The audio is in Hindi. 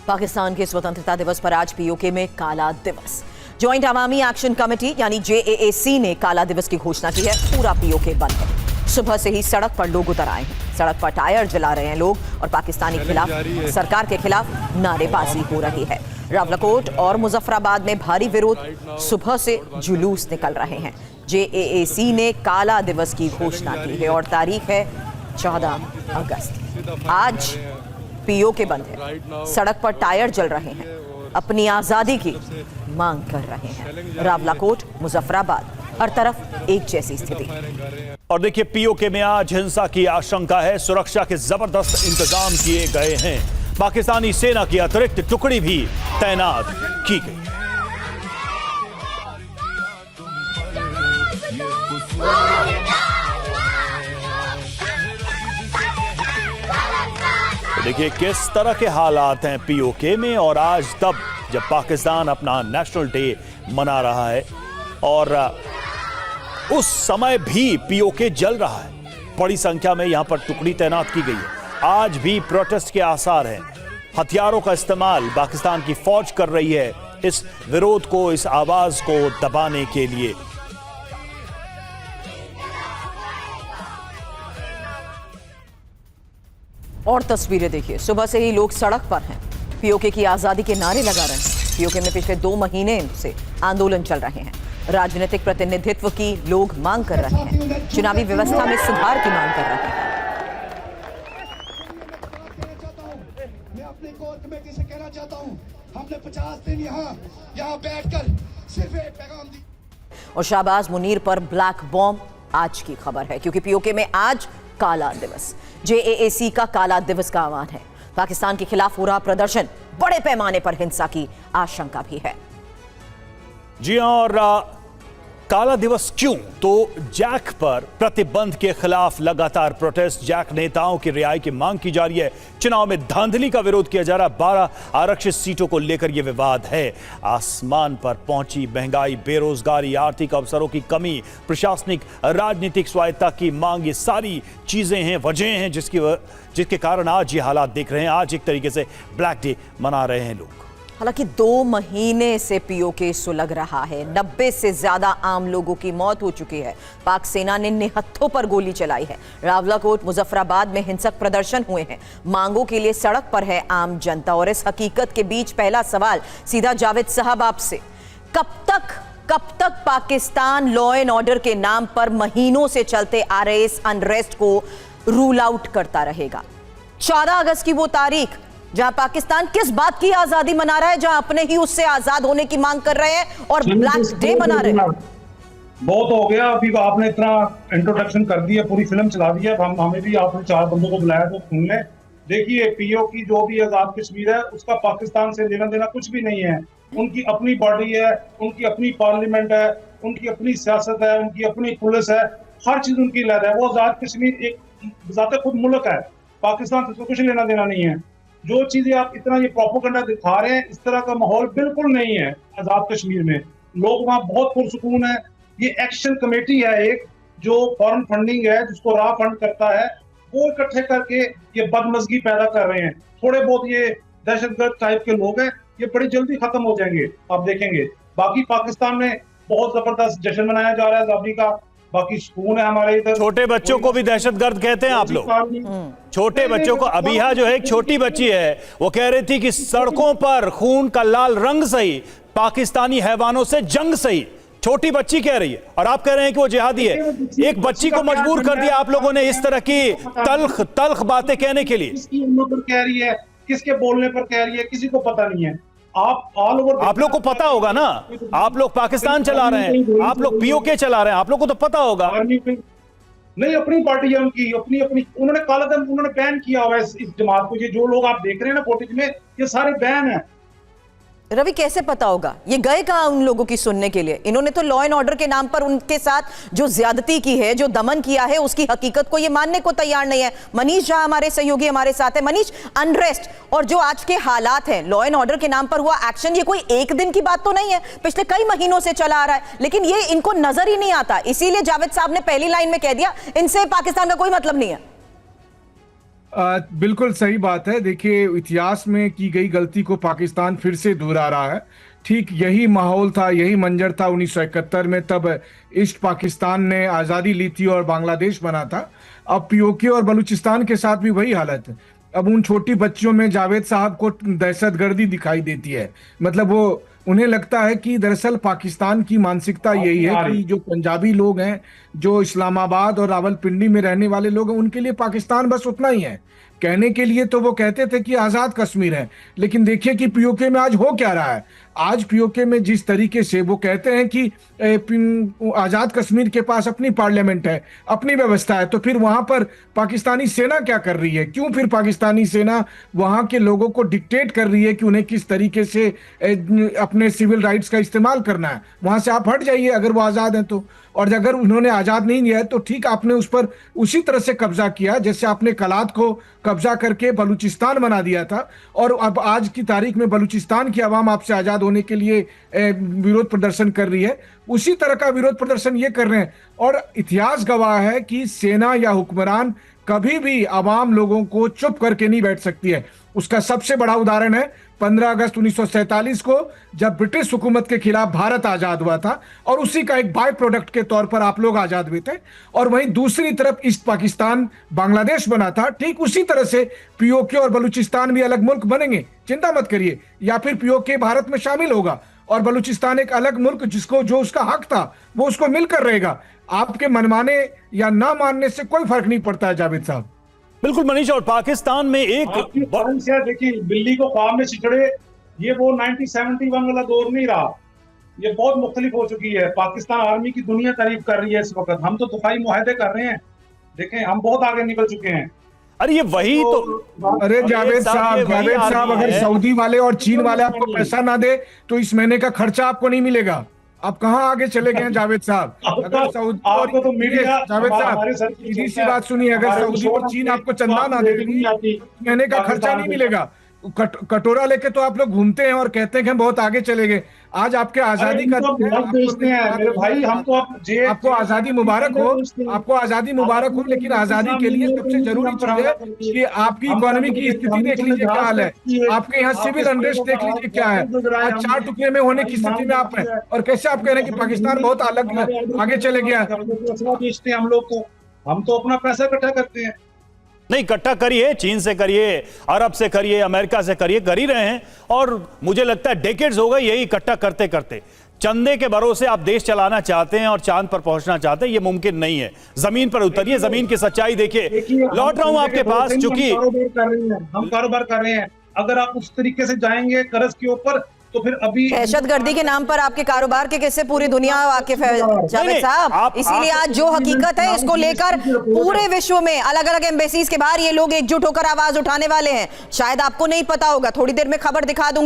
पाकिस्तान के स्वतंत्रता दिवस पर आज पीओके में काला दिवस। ज्वाइंट अवामी एक्शन कमेटी यानी JAAC ने काला दिवस की घोषणा की है। पूरा पीओके बंद है। सुबह से ही सड़क पर लोग उतर आए हैं। सड़क पर टायर जला रहे हैं लोग और पाकिस्तानी खिलाफ सरकार के खिलाफ नारेबाजी हो रही है। रावलाकोट और मुजफ्फराबाद में भारी विरोध, सुबह से जुलूस निकल रहे हैं। JAAC ने काला दिवस की घोषणा की है और तारीख है 14 अगस्त। आज पीओके बंद है। सड़क पर टायर जल रहे हैं। अपनी आजादी की मांग कर रहे हैं। रावलाकोट, मुजफ्फराबाद, हर तरफ एक जैसी स्थिति। और देखिए, पीओके में आज हिंसा की आशंका है। सुरक्षा के जबरदस्त इंतजाम किए गए हैं। पाकिस्तानी सेना की अतिरिक्त टुकड़ी भी तैनात की गई। देखिए किस तरह के हालात हैं पीओके में। और आज तब जब पाकिस्तान अपना नेशनल डे मना रहा है और उस समय भी पीओके जल रहा है। बड़ी संख्या में यहां पर टुकड़ी तैनात की गई है। आज भी प्रोटेस्ट के आसार हैं। हथियारों का इस्तेमाल पाकिस्तान की फौज कर रही है इस विरोध को, इस आवाज को दबाने के लिए। और तस्वीरें देखिए, सुबह से ही लोग सड़क पर हैं। पीओके की आजादी के नारे लगा रहे हैं। पीओके में पिछले 2 महीने से आंदोलन चल रहे हैं। राजनीतिक प्रतिनिधित्व की लोग मांग कर रहे हैं। चुनावी व्यवस्था में सुधार की मांग कर रहे हैं। मैं अपनी कोर कमेटी से कहना चाहता हूं, हमने 50 दिन यहाँ बैठकर सिर्फ एक पैगाम दी। और शाहबाज मुनीर पर ब्लैक बॉम्ब आज की खबर है, क्योंकि पीओके में आज काला दिवस। JAAC का काला दिवस का आह्वान है। पाकिस्तान के खिलाफ हो रहा प्रदर्शन, बड़े पैमाने पर हिंसा की आशंका भी है। जी हां, और काला दिवस क्यों? तो जैक पर प्रतिबंध के खिलाफ लगातार प्रोटेस्ट, जैक नेताओं की रिहाई की मांग की जा रही है। चुनाव में धांधली का विरोध किया जा रहा है। 12 आरक्षित सीटों को लेकर यह विवाद है। आसमान पर पहुंची महंगाई, बेरोजगारी, आर्थिक अवसरों की कमी, प्रशासनिक राजनीतिक स्वायत्ता की मांग, ये सारी चीजें हैं, वजह हैं जिसके कारण आज ये हालात देख रहे हैं। आज एक तरीके से ब्लैक डे मना रहे हैं लोग। हालांकि 2 महीने से पीओके सुलग रहा है। 90 से ज्यादा आम लोगों की मौत हो चुकी है। पाक सेना ने निहत्थों पर गोली चलाई है। रावलाकोट, मुजफ्फराबाद में हिंसक प्रदर्शन हुए हैं। मांगों के लिए सड़क पर है आम जनता। और इस हकीकत के बीच पहला सवाल सीधा जावेद साहब आपसे, कब तक पाकिस्तान लॉ एंड ऑर्डर के नाम पर महीनों से चलते आ रहे इस अनरेस्ट को रूल आउट करता रहेगा? 14 अगस्त की वो तारीख जहां पाकिस्तान किस बात की आजादी मना रहा है, जहां अपने ही उससे आजाद होने की मांग कर रहे हैं और ब्लैक डे मना रहे हैं। बहुत हो गया। अभी आपने इतना इंट्रोडक्शन कर दिया, पूरी फिल्म चला दी है। हमें भी आपने 4 बंदों को बुलाया तो सुन ले। देखिए, पीओ की जो भी आजाद कश्मीर है उसका पाकिस्तान से लेना देना कुछ भी नहीं है। उनकी अपनी बॉडी है, उनकी अपनी पार्लियामेंट है, उनकी अपनी सियासत है, उनकी अपनी पुलिस है, हर चीज उनकी अलग है। वो आजाद कश्मीर एक जाते खुद मुल्क है। पाकिस्तान से कुछ लेना देना नहीं है। जो चीजें आप इतना ये प्रोपेगेंडा दिखा रहे हैं, इस तरह का माहौल बिल्कुल नहीं है आजाद कश्मीर में। लोग वहां बहुत पुरसुकून है। ये एक्शन कमेटी है एक, जो फॉरेन फंडिंग है, जिसको रा फंड करता है, वो इकट्ठे करके ये बदमजगी पैदा कर रहे हैं। थोड़े बहुत ये दहशतगर्द टाइप के लोग हैं, ये बड़ी जल्दी खत्म हो जाएंगे, आप देखेंगे। बाकी पाकिस्तान में बहुत जबरदस्त जश्न मनाया जा रहा है आजादी का। बाकी सुकून है हमारे इधर। छोटे बच्चों को भी दहशतगर्द कहते हैं आप लोग? छोटे बच्चों को, अबिहा जो है एक छोटी बच्ची है, वो कह रही थी कि सड़कों पर खून का लाल रंग सही, पाकिस्तानी हैवानों से जंग सही। छोटी बच्ची कह रही है और आप कह रहे हैं कि वो जिहादी है। एक बच्ची को मजबूर कर दिया आप लोगों ने इस तरह की तल्ख बातें कहने के लिए। किसकी उम्र पर कह रही है, किसके बोलने पर कह रही है, किसी को पता नहीं है। आप लोग को पता होगा ना, आप लोग पाकिस्तान चला रहे हैं, आप लोग पीओके चला रहे हैं, आप लोग को तो पता होगा। नहीं, अपनी पार्टी है उनकी, अपनी उन्होंने काला दम उन्होंने बैन किया हुआ है इस जमात को। ये जो लोग आप देख रहे हैं ना फुटेज में, ये सारे बैन है। रवि, कैसे पता होगा? ये गए कहां उन लोगों की सुनने के लिए? इन्होंने तो लॉ एंड ऑर्डर के नाम पर उनके साथ जो ज्यादती की है, जो दमन किया है, उसकी हकीकत को ये मानने को तैयार नहीं है। मनीष झा हमारे सहयोगी हमारे साथ है। मनीष, अनरेस्ट और जो आज के हालात हैं, लॉ एंड ऑर्डर के नाम पर हुआ एक्शन, ये कोई एक दिन की बात तो नहीं है, पिछले कई महीनों से चला आ रहा है, लेकिन ये इनको नजर ही नहीं आता। इसीलिए जावेद साहब ने पहली लाइन में कह दिया, इनसे पाकिस्तान का कोई मतलब नहीं है। बिल्कुल सही बात है। देखिए, इतिहास में की गई गलती को पाकिस्तान फिर से दोहरा रहा है। ठीक यही माहौल था, यही मंजर था 1971 में, तब ईस्ट पाकिस्तान ने आज़ादी ली थी और बांग्लादेश बना था। अब पीओके और बलूचिस्तान के साथ भी वही हालत है। अब उन छोटी बच्चियों में जावेद साहब को दहशतगर्दी दिखाई देती है। मतलब वो, उन्हें लगता है कि दरअसल पाकिस्तान की मानसिकता यही है कि जो पंजाबी लोग हैं, जो इस्लामाबाद और रावलपिंडी में रहने वाले लोग हैं, उनके लिए पाकिस्तान बस उतना ही है। कहने के लिए तो वो कहते थे कि आज़ाद कश्मीर है, लेकिन देखिए कि पीओके में आज हो क्या रहा है। आज पीओके में जिस तरीके से वो कहते हैं कि आज़ाद कश्मीर के पास अपनी पार्लियामेंट है, अपनी व्यवस्था है, तो फिर वहां पर पाकिस्तानी सेना क्या कर रही है? क्यों फिर पाकिस्तानी सेना वहां के लोगों को डिक्टेट कर रही है कि उन्हें किस तरीके से अपने सिविल राइट्स का इस्तेमाल करना है? वहां से आप हट जाइए अगर वो आज़ाद हैं तो। और अगर उन्होंने आज़ाद नहीं लिया है तो ठीक, आपने उस पर उसी तरह से कब्जा किया जैसे आपने कलात को कब्जा करके बलूचिस्तान बना दिया था। और अब आज की तारीख में बलूचिस्तान की आवाम आपसे आज़ाद होने के लिए विरोध प्रदर्शन कर रही है। उसी तरह का विरोध प्रदर्शन ये कर रहे हैं। और इतिहास गवाह है कि सेना या हुक्मरान कभी भी आवाम लोगों को चुप करके नहीं बैठ सकती है। उसका सबसे बड़ा उदाहरण है 15 अगस्त 1947 को, जब ब्रिटिश हुकूमत के खिलाफ भारत आजाद हुआ था, और उसी का एक बाय प्रोडक्ट के तौर पर आप लोग आजाद हुए थे। और वहीं दूसरी तरफ ईस्ट पाकिस्तान बांग्लादेश बना था। ठीक उसी तरह से पीओके और बलूचिस्तान भी अलग मुल्क बनेंगे, चिंता मत करिए। या फिर पीओके भारत में शामिल होगा और बलूचिस्तान एक अलग मुल्क, जिसको जो उसका हक था वो उसको मिलकर रहेगा। आपके मनमाने या ना मानने से कोई फर्क नहीं पड़ता है जावेद साहब। बिल्कुल मनीष, और पाकिस्तान में एक देखिए, बिल्ली को ख्वाब में चिचड़े, ये वो 1971 वाला दौर नहीं रहा। ये बहुत मुख्तलिफ हो चुकी है। पाकिस्तान आर्मी की दुनिया तारीफ कर रही है इस वक्त। हम तो दुफाई मुआहदे कर रहे हैं। देखें, हम बहुत आगे निकल चुके हैं। अरे ये वही तो अरे जावेद साहब, अगर सऊदी वाले और चीन वाले आपको पैसा ना दे तो इस महीने का खर्चा आपको नहीं मिलेगा। आप कहां आगे चले गए हैं जावेद साहब? अगर सऊदी आपको तो मीडिया, जावेद साहब सीधी सी बात सुनिए, अगर सऊदी और चीन आपको चंदा ना देगी, महीने का खर्चा नहीं मिलेगा। कटोरा लेके तो आप लोग घूमते हैं और कहते हैं कि हम बहुत आगे चले गए। आज आपके आजादी का मेरे भाई, हम तो आपको आजादी मुबारक हो, आपको आजादी मुबारक हो, लेकिन आजादी के लिए सबसे जरूरी चीज है कि आपकी इकोनॉमी की स्थिति देख लीजिए क्या हाल है। आपके यहाँ सिविल अनरेस्ट देख लीजिए क्या है। आज 4 टुकड़े में होने की स्थिति में आप हैं, और कैसे आप कह रहे हैं कि पाकिस्तान बहुत अलग आगे चले गया है? बेचते हैं हम लोग को, हम तो अपना पैसा इकट्ठा करते हैं। नहीं, इकट्ठा करिए, चीन से करिए, अरब से करिए, अमेरिका से करिए, कर ही रहे हैं। और मुझे लगता है डेकेड्स हो गए यही इकट्ठा करते करते। चंदे के भरोसे आप देश चलाना चाहते हैं और चांद पर पहुंचना चाहते हैं, ये मुमकिन नहीं है। जमीन पर उतरिए, जमीन की सच्चाई देखिए। लौट रहा हूं आपके पास, चूंकि हम कारोबार कर रहे हैं। अगर आप उस तरीके से जाएंगे कर्ज के ऊपर, तो फिर अभी दहशतगर्दी के नाम पर आपके कारोबार के किस्से पूरी दुनिया वाकिफ है जावेद साहब। इसीलिए आज जो हकीकत है इसको लेकर पूरे विश्व में अलग अलग एम्बेसीज के बाहर ये लोग एकजुट होकर आवाज उठाने वाले हैं। शायद आपको नहीं पता होगा, थोड़ी देर में खबर दिखा दूंगी।